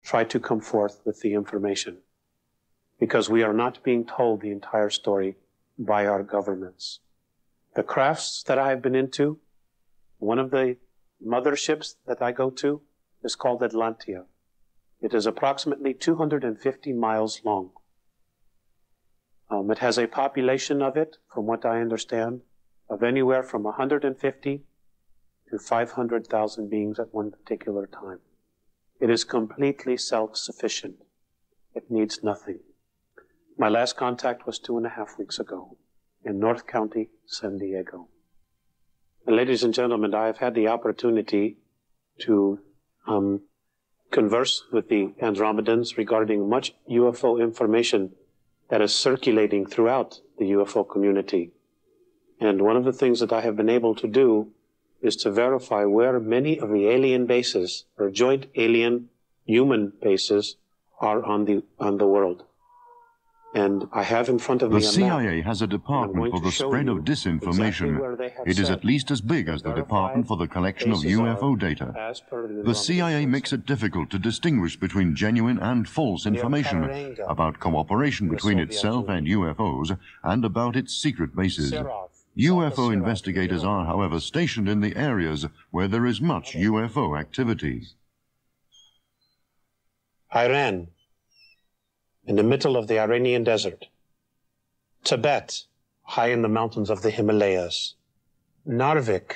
try to come forth with the information, because we are not being told the entire story by our governments. The crafts that I have been into, one of the motherships that I go to is called Atlantia. It is approximately 250 miles long. It has a population of it, from what I understand, of anywhere from 150 to 500,000 beings at one particular time. It is completely self-sufficient. It needs nothing. My last contact was 2.5 weeks ago in North County, San Diego. And ladies and gentlemen, I have had the opportunity to converse with the Andromedans regarding much UFO information that is circulating throughout the UFO community. And one of the things that I have been able to do is to verify where many of the alien bases, or joint alien-human bases, are on the world. And I have in front of me the CIA has a department for the spread of disinformation. It is at least as big as the Department for the Collection of UFO Data. The CIA makes it difficult to distinguish between genuine and false information about cooperation between itself and UFOs and about its secret bases. UFO investigators are, however, stationed in the areas where there is much UFO activity. Iran, in the middle of the Iranian desert. Tibet, high in the mountains of the Himalayas. Narvik,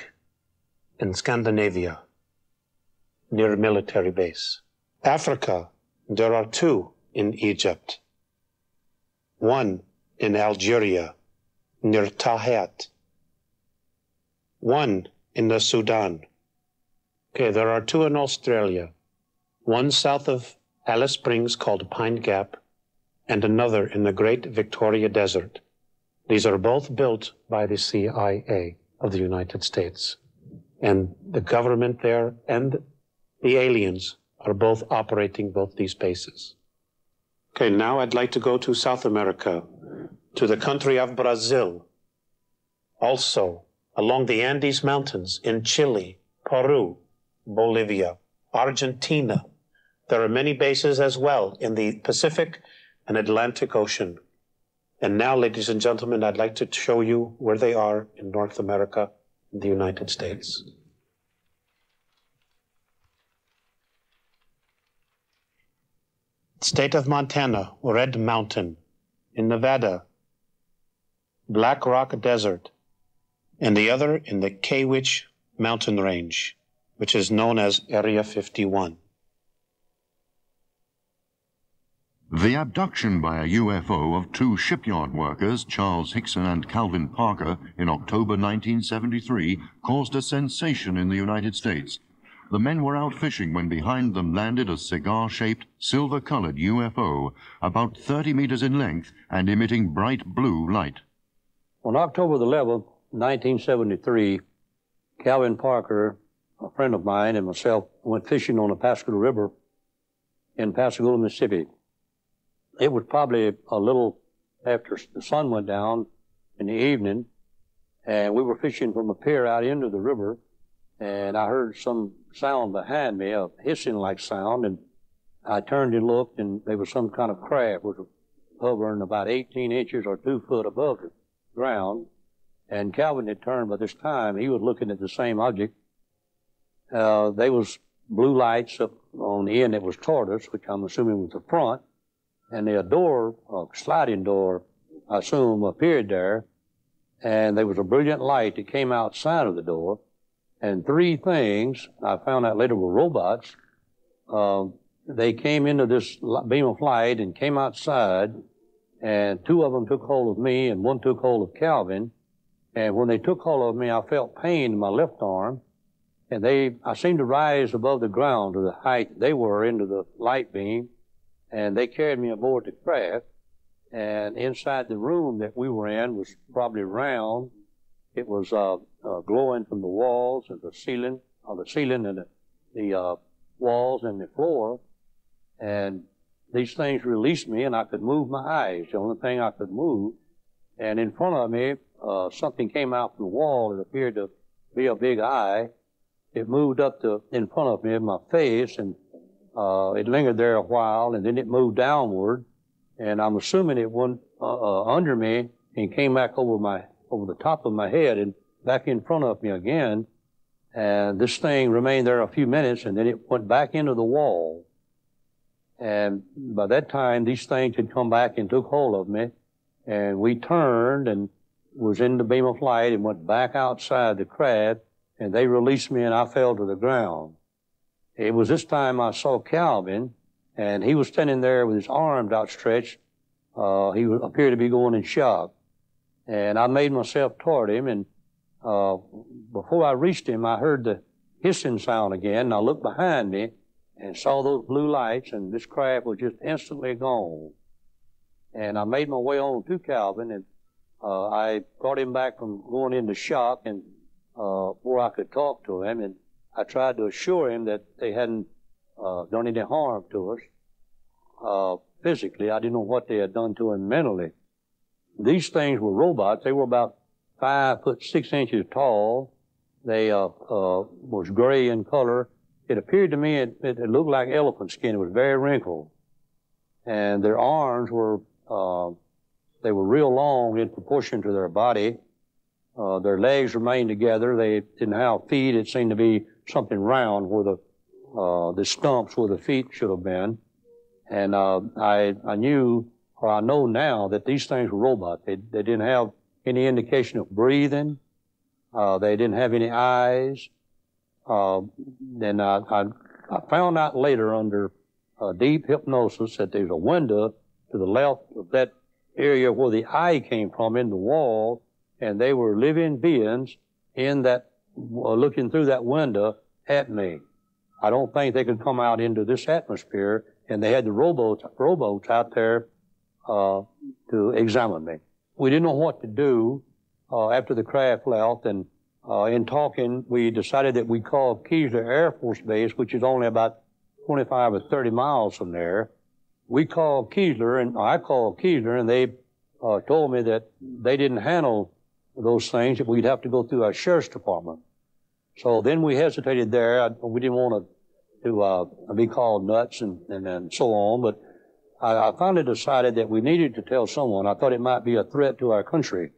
in Scandinavia, near a military base. Africa, there are 2 in Egypt. 1 in Algeria, near Tahat. 1 in the Sudan. Okay, there are 2 in Australia. 1 south of Alice Springs called Pine Gap, and another in the Great Victoria Desert. These are both built by the CIA of the United States. And the government there and the aliens are both operating both these bases. Okay, now I'd like to go to South America, to the country of Brazil. Also, along the Andes Mountains in Chile, Peru, Bolivia, Argentina. There are many bases as well in the Pacific and Atlantic Ocean. And now, ladies and gentlemen, I'd like to show you where they are in North America, in the United States. State of Montana, Red Mountain. In Nevada, Black Rock Desert. And the other in the Kawich Mountain Range, which is known as Area 51. The abduction by a UFO of 2 shipyard workers, Charles Hickson and Calvin Parker, in October 1973 caused a sensation in the United States. The men were out fishing when behind them landed a cigar-shaped, silver-colored UFO, about 30 meters in length and emitting bright blue light. On October the 11th, 1973, Calvin Parker, a friend of mine, and myself went fishing on the Pascagoula River in Pascagoula, Mississippi. It was probably a little after the sun went down in the evening, and we were fishing from a pier out into the river, and I heard some sound behind me, a hissing-like sound, and I turned and looked, and there was some kind of craft which was hovering about 18 inches or 2 foot above the ground, and Calvin had turned by this time. He was looking at the same object. There was blue lights up on the end that was toward us, which I'm assuming was the front, and a door, a sliding door, I assume, appeared there, and there was a brilliant light that came outside of the door, and 3 things, I found out later, were robots. They came into this beam of light and came outside, and 2 of them took hold of me, and 1 took hold of Calvin, and when they took hold of me, I felt pain in my left arm, and I seemed to rise above the ground to the height they were into the light beam, and they carried me aboard the craft, and inside the room that we were in was probably round. It was glowing from the walls and the ceiling and the walls and the floor, and these things released me, and I could move my eyes, the only thing I could move, and in front of me, something came out from the wall. It appeared to be a big eye. It moved up in front of me in my face, and It lingered there a while, and then it moved downward, and I'm assuming it went under me and came back over the top of my head and back in front of me again. And this thing remained there a few minutes, and then it went back into the wall. And by that time, these things had come back and took hold of me, and we turned and was in the beam of light and went back outside the craft, and they released me, and I fell to the ground. It was this time I saw Calvin, and he was standing there with his arms outstretched. He appeared to be going in shock. And I made myself toward him, and before I reached him, I heard the hissing sound again, and I looked behind me and saw those blue lights, and this craft was just instantly gone. And I made my way on to Calvin, and I brought him back from going into shock, and where I could talk to him, and I tried to assure him that they hadn't done any harm to us physically. I didn't know what they had done to him mentally. These things were robots. They were about 5 foot 6 inches tall. They was gray in color. It appeared to me it looked like elephant skin. It was very wrinkled, and their arms were they were real long in proportion to their body. Their legs remained together. They didn't have feet. It seemed to be something round where the stumps where the feet should have been. And I knew, or I know now, that these things were robots. They didn't have any indication of breathing. They didn't have any eyes. Then I found out later under deep hypnosis that there's a window to the left of that area where the eye came from in the wall, and they were living beings in that, looking through that window at me. I don't think they could come out into this atmosphere, and they had the rowboats out there to examine me. We didn't know what to do after the craft left, and in talking, we decided that we'd call Keesler Air Force Base, which is only about 25 or 30 miles from there. We called Keesler, and I called Keesler, and they told me that they didn't handle those things, that we'd have to go through our sheriff's department. So then we hesitated there. We didn't want to be called nuts and so on, but I finally decided that we needed to tell someone. I thought it might be a threat to our country.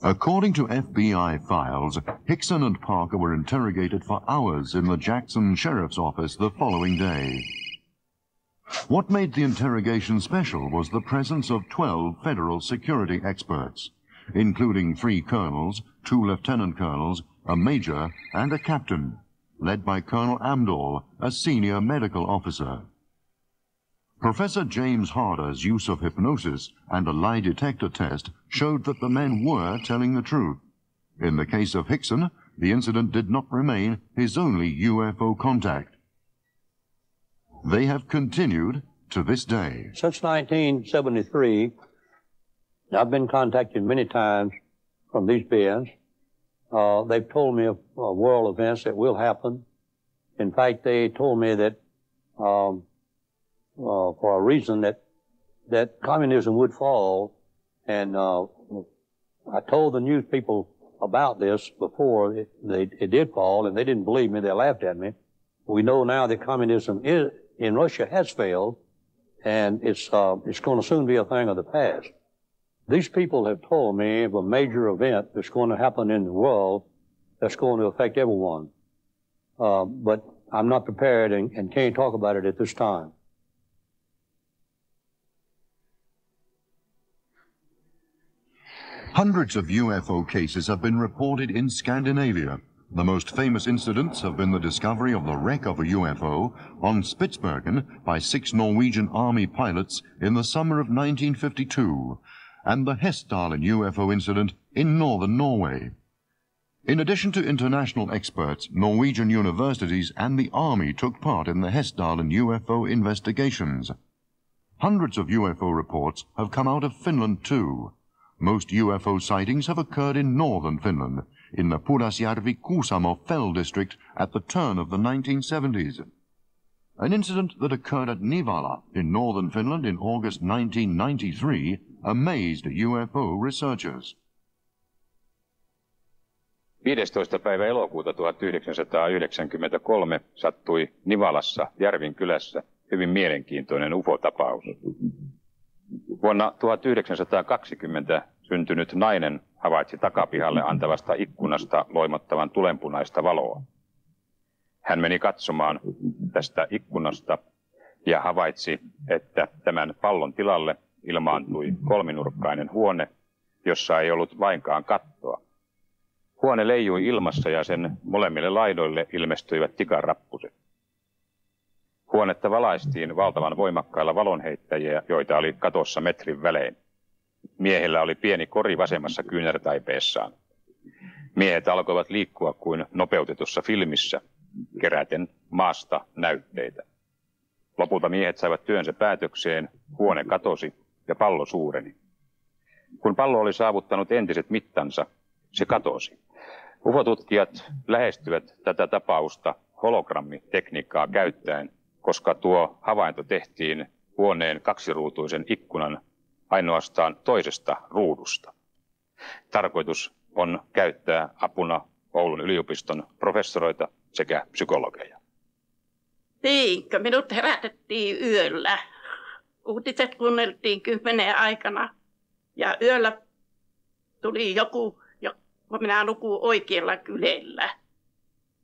According to FBI files, Hickson and Parker were interrogated for hours in the Jackson Sheriff's Office the following day. What made the interrogation special was the presence of 12 federal security experts, including 3 colonels, 2 lieutenant colonels, a major, and a captain, led by Colonel Amdahl, a senior medical officer. Professor James Harder's use of hypnosis and a lie detector test showed that the men were telling the truth. In the case of Hickson, the incident did not remain his only UFO contact. They have continued to this day. Since 1973, I've been contacted many times from these beings. They've told me of world events that will happen. In fact, they told me that for a reason that communism would fall, and I told the news people about this before it did fall, and they didn't believe me. They laughed at me. We know now that communism in Russia has failed, and it's going to soon be a thing of the past. These people have told me of a major event that's going to happen in the world that's going to affect everyone. But I'm not prepared and can't talk about it at this time. Hundreds of UFO cases have been reported in Scandinavia. The most famous incidents have been the discovery of the wreck of a UFO on Spitsbergen by 6 Norwegian Army pilots in the summer of 1952, and the Hessdalen UFO incident in northern Norway. In addition to international experts, Norwegian universities and the Army took part in the Hessdalen UFO investigations. Hundreds of UFO reports have come out of Finland too. Most UFO sightings have occurred in northern Finland, in the Pudasjärvi-Kuusamo Fell district at the turn of the 1970s. An incident that occurred at Nivala in northern Finland in August 1993 amazed UFO researchers. 15. päivä elokuuta 1993 sattui Nivalassa Järvin kylässä hyvin mielenkiintoinen UFO-tapaus. Vuonna 1920 syntynyt nainen havaitsi takapihalle antavasta ikkunasta loimottavan tulenpunaista valoa. Hän meni katsomaan tästä ikkunasta ja havaitsi, että tämän pallon tilalle ilmaantui kolminurkkainen huone, jossa ei ollut lainkaan kattoa. Huone leijui ilmassa ja sen molemmille laidoille ilmestyivät tikanrappuset. Huonetta valaistiin valtavan voimakkailla valonheittäjiä, joita oli katossa metrin välein. Miehellä oli pieni kori vasemmassa kyynärtaipeessaan. Miehet alkoivat liikkua kuin nopeutetussa filmissä, keräten maasta näytteitä. Lopulta miehet saivat työnsä päätökseen, huone katosi ja pallo suureni. Kun pallo oli saavuttanut entiset mittansa, se katosi. UFO-tutkijat lähestyvät tätä tapausta hologrammitekniikkaa käyttäen, koska tuo havainto tehtiin huoneen kaksiruutuisen ikkunan ainoastaan toisesta ruudusta. Tarkoitus on käyttää apuna Oulun yliopiston professoroita sekä psykologeja. Niinkö, minut herätettiin yöllä. Uutiset kuunneltiin 10 aikana ja yöllä tuli joku, kun minä nukun oikealla kyljellä.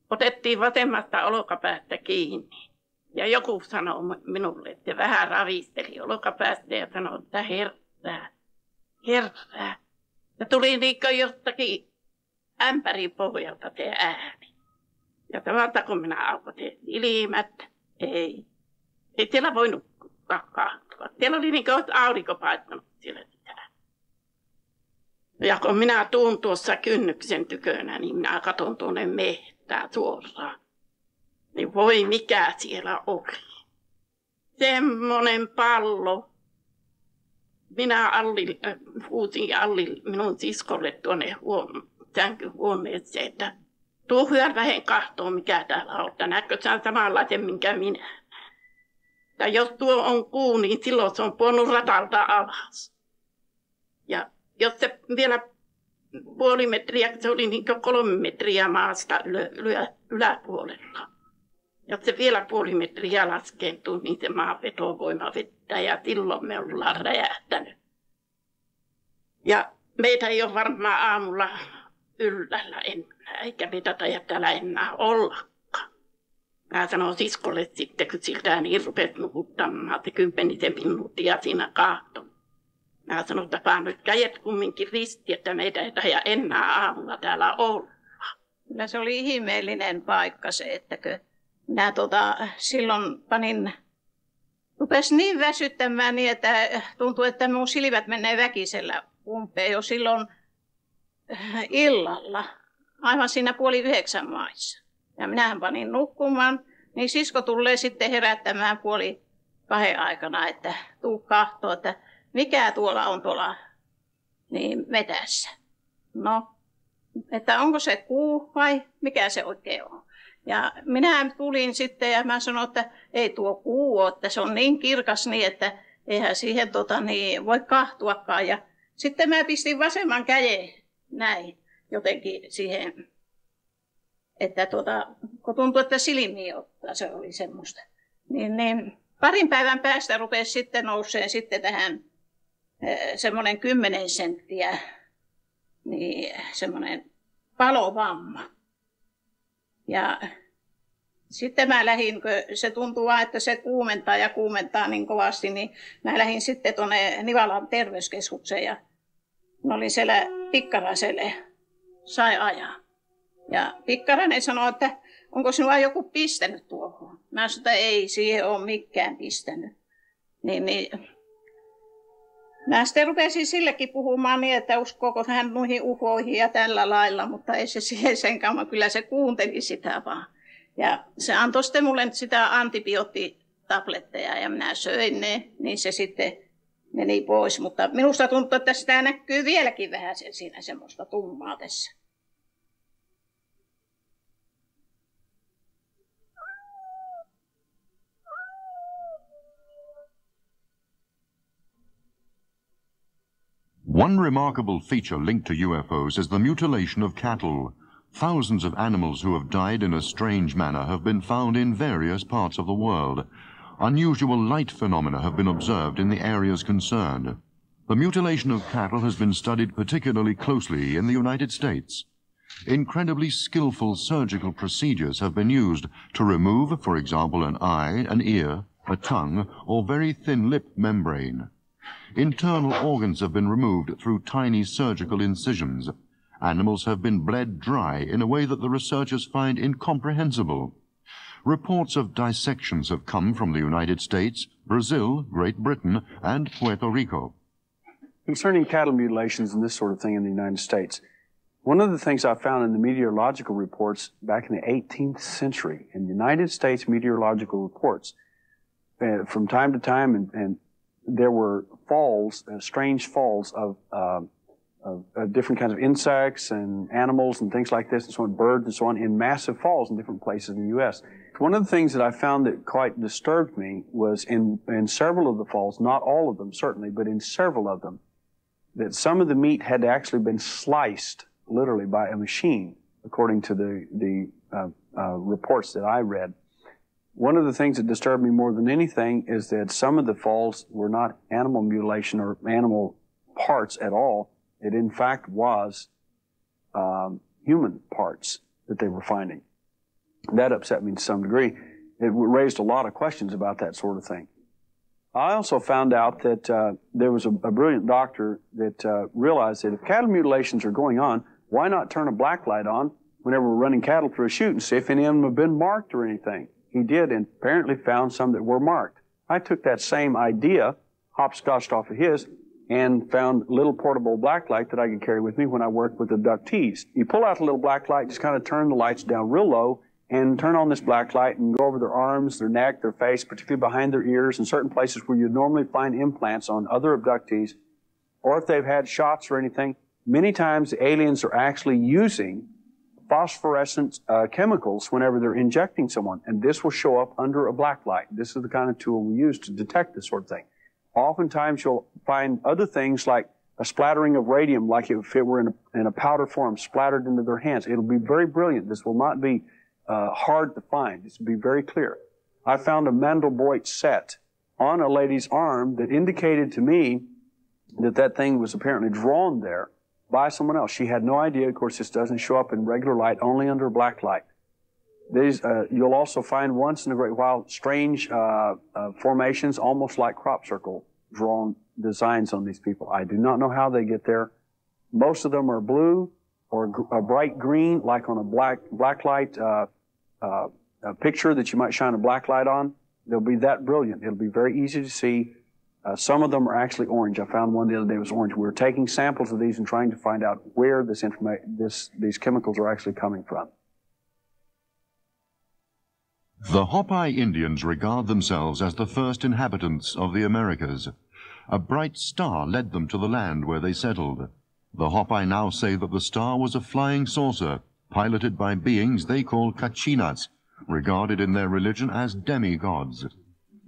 Otettiin vasemmasta olkapäästä kiinni. Ja joku sanoi minulle, että vähän ravisteli olkapäästä ja sanoi, että herää. Ja tuli niin kuin jostakin ämpärin pohjalta se ääni. Ja tavallaan kun minä aukotin silmät, ei siellä voinut kahtua. Siellä oli niin kuin aurinko paittanut siellä sisällä. Ja kun minä tuun tuossa kynnyksen tykönä, niin minä katson tuonne mehtään suoraan. Niin voi mikä siellä oli. Semmoinen pallo. Minä huusin Alli minun siskolle tuonne sänkyhuoneeseen, että tuu hyödvähen kahtoon mikä täällä on. Näetkö sä samanlaisen minkä minä? Ja jos tuo on kuu, niin silloin se on puonut ratalta alas. Ja jos se vielä puoli metriä, se oli niin kuin 3 metriä maasta yläpuolella. Jos se vielä puoli metriä laskeentuu, niin se maavetovoima vettää ja silloin me ollaan räjähtänyt. Ja meitä ei ole varmaan aamulla yllällä enää, eikä meitä taida täällä enää ollakaan. Mä sanoin siskolle sitten, kun siltä niin rupesi nukuttamaan, se 10 minuuttia siinä kahton. Mä sanoin, että vaan nyt kädet kumminkin risti, että meitä ei taida enää aamulla täällä olla. Kyllä se oli ihmeellinen paikka se, että minä silloin rupesi niin väsyttämään niin, että tuntui, että mun silmät menee väkisellä umpeen jo silloin illalla, aivan siinä 8:30 maissa. Ja minähän panin nukkumaan, niin sisko tulee sitten herättämään 1:30 aikana, että tuu kahtoo, että mikä tuolla on tuolla niin metässä. No, että onko se kuu vai mikä se oikein on. Ja minä tulin sitten ja mä sanoin, että ei tuo kuu ole, että se on niin kirkas niin, että eihän siihen voi kahtuakaan. Ja sitten mä pistin vasemman käden näin jotenkin siihen, että kun tuntui, että silmiä ottaa, se oli semmoista. Niin parin päivän päästä rupesi sitten nouseen sitten tähän semmoinen 10 senttiä, niin semmoinen palovamma. Ja sitten mä lähdin, kun se tuntuu vaan, että se kuumentaa niin kovasti, niin mä lähdin sitten tuonne Nivalan terveyskeskukseen ja mä olin siellä Pikkaraselle, sai ajaa. Ja Pikkarainen sanoi, että onko sinua joku pistänyt tuohon. Mä sanoin, että ei siihen ole mikään pistänyt. Niin. Mä sitten rupesin sillekin puhumaan niin, että uskooko hän noihin ufoihin ja tällä lailla, mutta ei se siihen senkaan, kyllä se kuunteli sitä vaan. Ja se antoi sitten mulle sitä antibioottitabletteja ja minä söin ne, niin se sitten meni pois. Mutta minusta tuntuu, että sitä näkyy vieläkin vähän siinä semmoista tummaa tässä. One remarkable feature linked to UFOs is the mutilation of cattle. Thousands of animals who have died in a strange manner have been found in various parts of the world. Unusual light phenomena have been observed in the areas concerned. The mutilation of cattle has been studied particularly closely in the United States. Incredibly skillful surgical procedures have been used to remove, for example, an eye, an ear, a tongue, or very thin lip membrane. Internal organs have been removed through tiny surgical incisions. Animals have been bled dry in a way that the researchers find incomprehensible. Reports of dissections have come from the United States, Brazil, Great Britain, and Puerto Rico. Concerning cattle mutilations and this sort of thing in the United States, one of the things I found in the meteorological reports back in the 18th century, in United States meteorological reports, from time to time, and there were falls, strange falls of different kinds of insects and animals and things like this, and so on, birds and so on, in massive falls in different places in the U.S. One of the things that I found that quite disturbed me was in several of the falls, not all of them certainly, but in several of them, that some of the meat had actually been sliced literally by a machine, according to the reports that I read. One of the things that disturbed me more than anything is that some of the falls were not animal mutilation or animal parts at all. It in fact was human parts that they were finding. That upset me to some degree. It raised a lot of questions about that sort of thing. I also found out that there was a brilliant doctor that realized that if cattle mutilations are going on, why not turn a black light on whenever we're running cattle through a chute and see if any of them have been marked or anything? He did, and apparently found some that were marked. I took that same idea, hopscotched off of his, and found a little portable black light that I could carry with me when I worked with abductees. You pull out a little black light, just kind of turn the lights down real low, and turn on this black light and go over their arms, their neck, their face, particularly behind their ears, and certain places where you'd normally find implants on other abductees, or if they've had shots or anything. Many times the aliens are actually using phosphorescent chemicals whenever they're injecting someone, and this will show up under a black light. This is the kind of tool we use to detect this sort of thing. Oftentimes you'll find other things like a splattering of radium, like if it were in a powder form, splattered into their hands. It'll be very brilliant. This will not be hard to find. This will be very clear. I found a Mandelbrot set on a lady's arm that indicated to me that that thing was apparently drawn there by someone else. She had no idea. Of course, this doesn't show up in regular light, only under black light. These, you'll also find once in a great while strange formations, almost like crop circle drawn designs on these people. I do not know how they get there. Most of them are blue or a bright green, like on a black light a picture that you might shine a black light on. They'll be that brilliant. It'll be very easy to see. Some of them are actually orange. I found one the other day was orange. We were taking samples of these and trying to find out where these chemicals are actually coming from. The Hopi Indians regard themselves as the first inhabitants of the Americas. A bright star led them to the land where they settled. The Hopi now say that the star was a flying saucer, piloted by beings they call kachinas, regarded in their religion as demigods.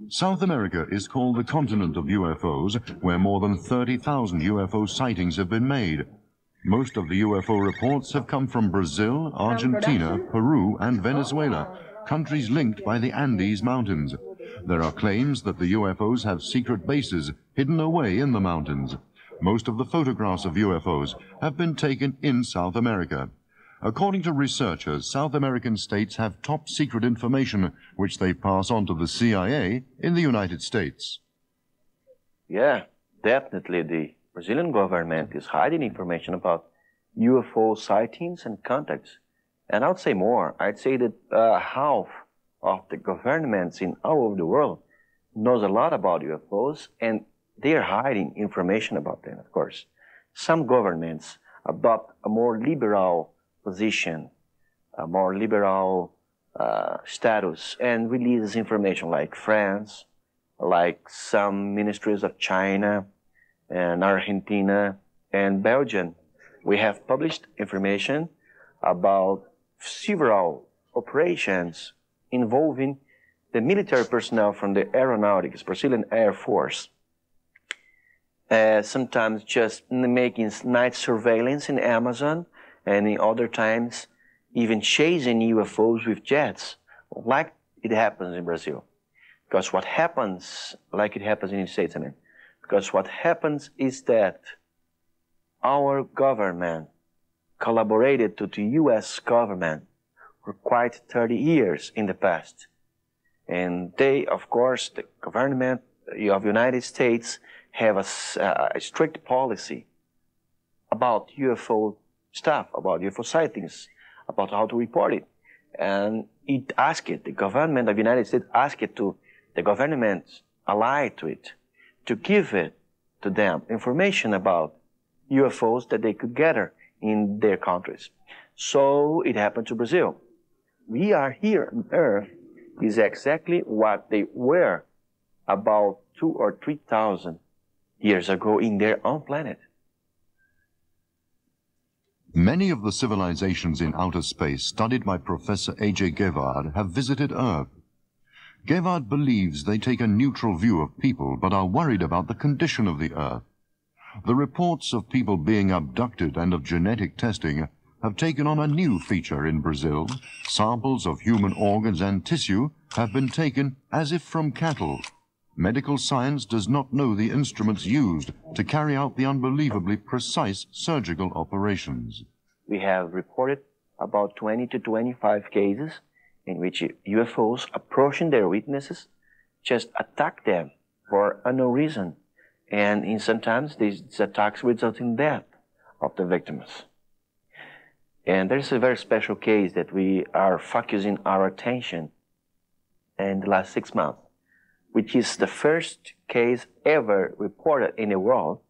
South America is called the continent of UFOs, where more than 30,000 UFO sightings have been made. Most of the UFO reports have come from Brazil, Argentina, Peru, and Venezuela, countries linked by the Andes Mountains. There are claims that the UFOs have secret bases hidden away in the mountains. Most of the photographs of UFOs have been taken in South America. According to researchers, South American states have top-secret information which they pass on to the CIA in the United States. Yeah, definitely the Brazilian government is hiding information about UFO sightings and contacts. And I would say more. I'd say that half of the governments in all over the world knows a lot about UFOs, and they're hiding information about them, of course. Some governments adopt a more liberal position, a more liberal status, and release information, like France, like some ministries of China and Argentina and Belgium. We have published information about several operations involving the military personnel from the aeronautics, Brazilian Air Force. Sometimes just making night surveillance in Amazon, and in other times even chasing UFOs with jets, like it happens in Brazil. Because what happens, like it happens in the States, I mean, because what happens is that our government collaborated to the US government for quite 30 years in the past. And they, of course, the government of the United States have a strict policy about UFO stuff, about UFO sightings, about how to report it. And it asked it, the government of the United States asked it to the government allied to it, to give it to them information about UFOs that they could gather in their countries. So it happened to Brazil. We are here on Earth is exactly what they were about 2,000 or 3,000 years ago in their own planet. Many of the civilizations in outer space studied by Professor A.J. Gevard have visited Earth. Gevard believes they take a neutral view of people but are worried about the condition of the Earth. The reports of people being abducted and of genetic testing have taken on a new feature in Brazil. Samples of human organs and tissue have been taken as if from cattle. Medical science does not know the instruments used to carry out the unbelievably precise surgical operations. We have reported about 20 to 25 cases in which UFOs approaching their witnesses just attack them for no reason. And sometimes these attacks result in death of the victims. And there's a very special case that we are focusing our attention in the last 6 months, which is the first case ever reported in the world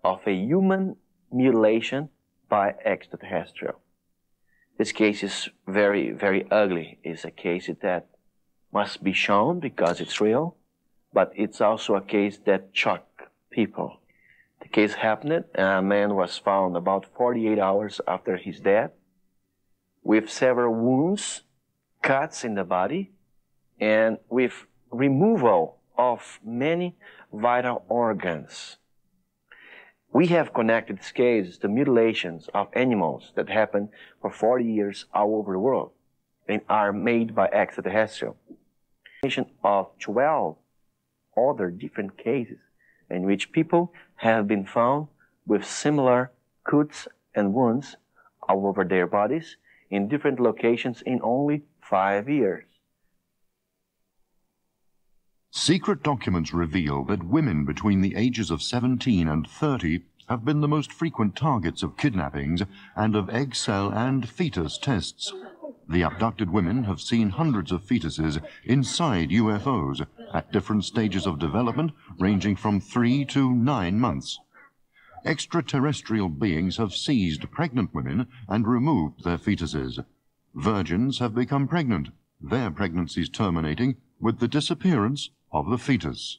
of a human mutilation by extraterrestrial. This case is very, very ugly. It's a case that must be shown because it's real, but it's also a case that shocked people. The case happened, a man was found about 48 hours after his death with several wounds, cuts in the body, and with removal of many vital organs. We have connected this case to mutilations of animals that happen for 40 years all over the world and are made by extraterrestrial. Of 12 other different cases in which people have been found with similar cuts and wounds all over their bodies in different locations in only 5 years. Secret documents reveal that women between the ages of 17 and 30 have been the most frequent targets of kidnappings and of egg cell and fetus tests. The abducted women have seen hundreds of fetuses inside UFOs at different stages of development, ranging from 3 to 9 months. Extraterrestrial beings have seized pregnant women and removed their fetuses. Virgins have become pregnant, their pregnancies terminating with the disappearance of the fetus.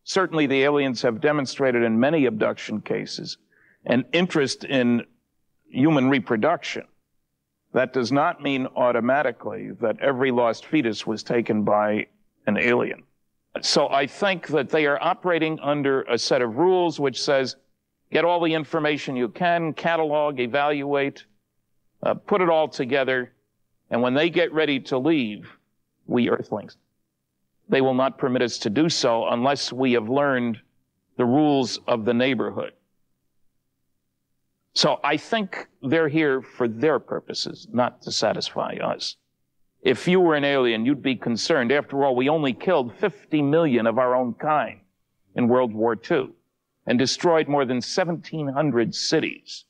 Certainly the aliens have demonstrated in many abduction cases an interest in human reproduction. That does not mean automatically that every lost fetus was taken by an alien. So I think that they are operating under a set of rules which says, get all the information you can, catalog, evaluate, put it all together, and when they get ready to leave, we Earthlings, they will not permit us to do so unless we have learned the rules of the neighborhood. So I think they're here for their purposes, not to satisfy us. If you were an alien, you'd be concerned. After all, we only killed 50 million of our own kind in World War II and destroyed more than 1,700 cities.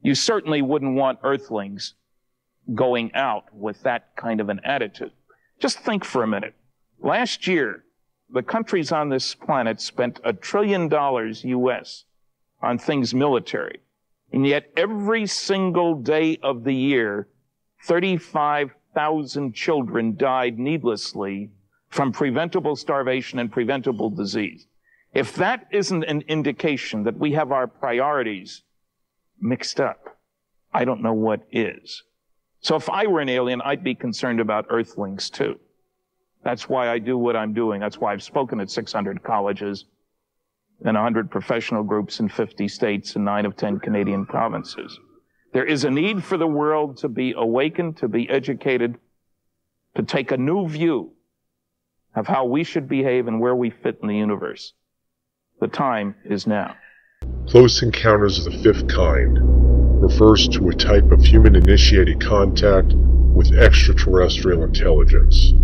You certainly wouldn't want Earthlings going out with that kind of an attitude. Just think for a minute. Last year, the countries on this planet spent $1 trillion US on things military. And yet every single day of the year, 35,000 children died needlessly from preventable starvation and preventable disease. If that isn't an indication that we have our priorities mixed up, I don't know what is. So if I were an alien, I'd be concerned about Earthlings too. That's why I do what I'm doing. That's why I've spoken at 600 colleges and 100 professional groups in 50 states and 9 of 10 Canadian provinces. There is a need for the world to be awakened, to be educated, to take a new view of how we should behave and where we fit in the universe. The time is now. Close encounters of the fifth kind refers to a type of human-initiated contact with extraterrestrial intelligence.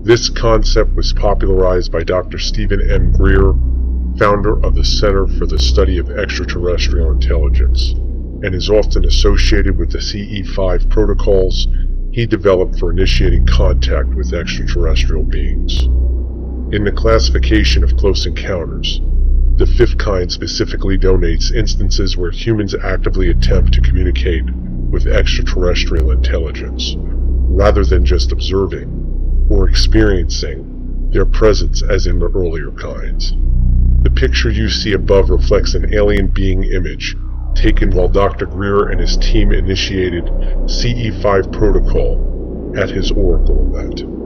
This concept was popularized by Dr. Stephen M. Greer, founder of the Center for the Study of Extraterrestrial Intelligence, and is often associated with the CE5 protocols he developed for initiating contact with extraterrestrial beings. In the classification of close encounters, the fifth kind specifically donates instances where humans actively attempt to communicate with extraterrestrial intelligence, rather than just observing or experiencing their presence as in the earlier kinds. The picture you see above reflects an alien being image taken while Dr. Greer and his team initiated CE5 protocol at his Oracle event.